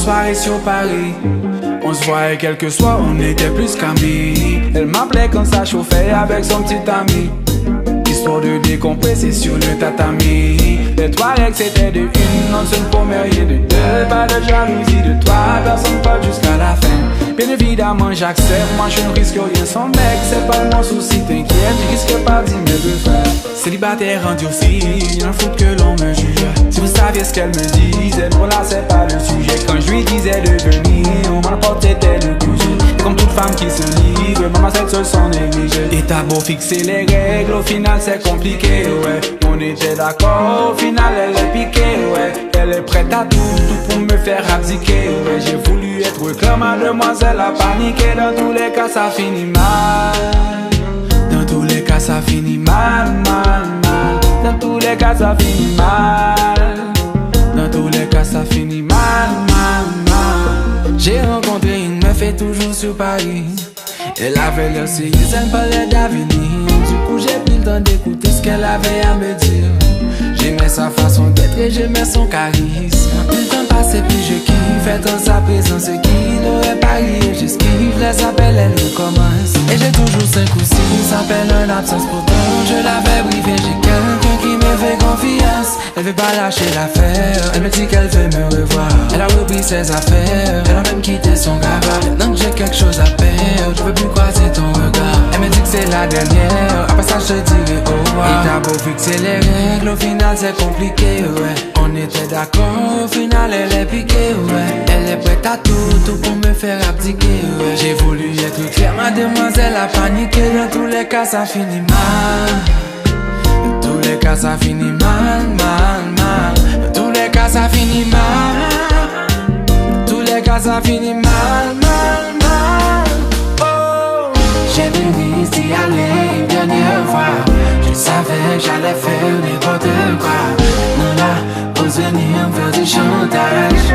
soirée sur Paris. On se voyait quelques soirs, on était plus qu'amis. Elle m'appelait quand ça chauffait avec son petit ami. Histoire de décompresser sur le tatami. Les trois règles c'était de une, non seule première et de deux. Pas de jalousie de toi, personne pas jusqu'à la fin. Bien évidemment j'accepte, moi je ne risque rien sans mec. C'est pas mon souci, t'inquiète, je risque pas d'y me faire. Célibataire endurci, il en faut que l'on me juge. Si vous saviez ce qu'elle me disait, bon là c'est pas le sujet. Quand je lui disais de venir, on m'en apportait le cousu. Comme toute femme qui se livre, maman cette seule sont négligée. Et t'as beau fixer les règles, au final c'est compliqué, ouais. On était d'accord, au final elle est piquée, ouais. Elle est prête à tout pour me faire abdiquer, ouais. J'ai voulu être comme mademoiselle a paniqué. Dans tous les cas ça finit mal. Dans tous les cas ça finit mal, mal, mal. Dans tous les cas ça finit mal. Dans tous les cas ça finit mal, mal, mal. J'ai rencontré une meuf et toujours sur Paris. Elle avait l'air sérieuse, elle me parlait d'avenir. Du coup j'ai pris le temps d'écouter ce qu'elle avait à me dire. J'aimais sa façon d'être et j'aimais son charisme. Plus le temps passe et plus je kiffe. Être en sa présence qui n'aurait parié, j'esquive. Les appels, elle recommence. Et j'ai toujours 5 ou 6 appels en absence. Pourtant je l'avais briefé, j'ai quelqu'un qui me fait confiance. Elle veut pas lâcher l'affaire, elle me dit qu'elle veut me revoir. Elle a repris ses affaires, elle a même quitté son gaba. Maintenant que j'ai quelque chose à perdre, je veux plus croiser ton regard. Elle me dit que c'est la dernière, après ça je te dirai au revoir. Et t'as beau fixer les règles, au final c'est compliqué, ouais. On était d'accord, au final elle est piquée, ouais. Elle est prête à tout pour me faire abdiquer, ouais. J'ai voulu être clair, mademoiselle a paniqué. Dans tous les cas ça finit mal. Dans tous les cas ça finit mal, mal, mal. Dans tous les cas ça finit mal. Dans tous les cas ça finit mal, mal, mal. Oh, j'ai voulu d'y aller une dernière fois. Je savais que j'allais faire n'importe quoi. Non là, ose venir me faire du chantage.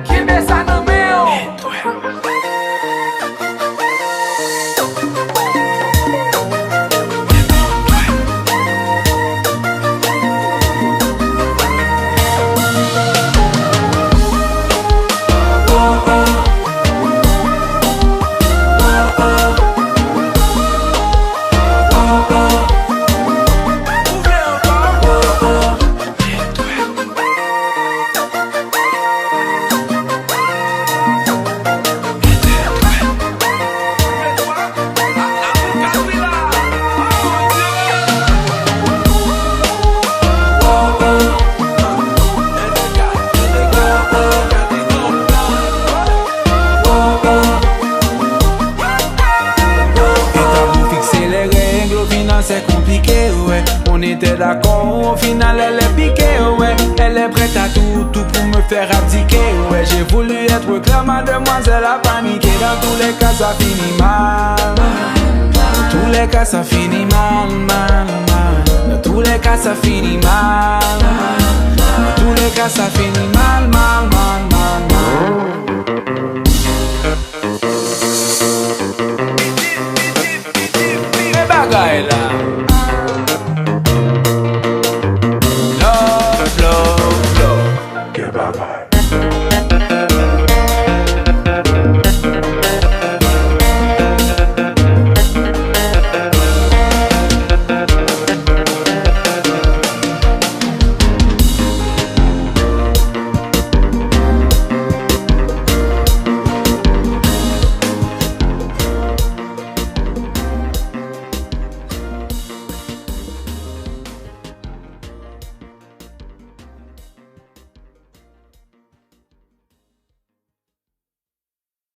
Qui met ça dans mes c'est compliqué, ouais. On était d'accord, au final elle est piquée, ouais. Elle est prête à tout pour me faire abdiquer, ouais. J'ai voulu être clair, mademoiselle a paniqué. Dans tous les cas ça finit mal. Dans tous les cas ça finit mal, mal, mal. Dans tous les cas ça finit mal. Dans tous les cas ça finit mal, mal, mal, mal, mal.